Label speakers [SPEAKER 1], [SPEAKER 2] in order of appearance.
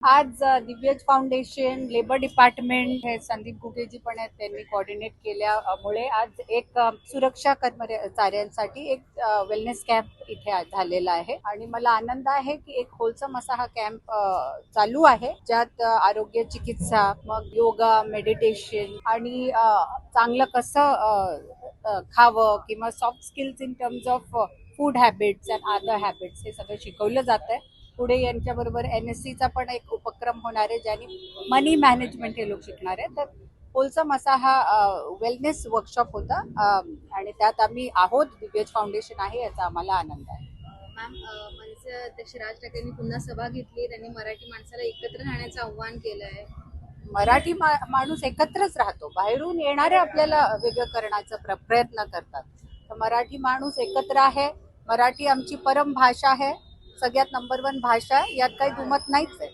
[SPEAKER 1] आज दिव्यज foundation, labour department हे संदीप गुगेजी पण आहेत, त्यांनी कोऑर्डिनेट केल्यामुळे आज एक सुरक्षा कर्मचाऱ्यांसाठी एक वेलनेस कॅम्प इथे झालेला आहे आणि मला आनंद आहे की एक होलसम असा हा कॅम्प चालू आहे, ज्यात आरोग्य चिकित्सा, मग योगा, मेडिटेशन आणि चांगलं कसं खावं किंवा soft skills in terms of food habits and other habits हे सगळं शिकवलं जात आहे. पुढे यांच्याबरोबर NSCचा पण एक उपक्रम होणार आहे, ज्याने मनी मॅनेजमेंट हे लोक शिकणार आहे. तर होलसम असा हा वेलनेस वर्कशॉप होता आणि त्यात आम्ही आहोत. दिव्यज फाउंडेशन आहे, याचा आम्हाला आनंद आहे.
[SPEAKER 2] मॅम, मनसे अध्यक्ष राज ठाकरेंनी पुन्हा सभा घेतली. त्यांनी मराठी माणसाला एकत्र राहण्याचं आव्हान केलं आहे.
[SPEAKER 1] मराठी माणूस एकत्रच राहतो, बाहेरून येणारे आपल्याला वेगळं करण्याचा प्रयत्न करतात. तर मराठी माणूस एकत्र आहे. मराठी आमची परम भाषा आहे, सगळ्यात नंबर 1 भाषा, यात काही दुमत नाहीच आहे.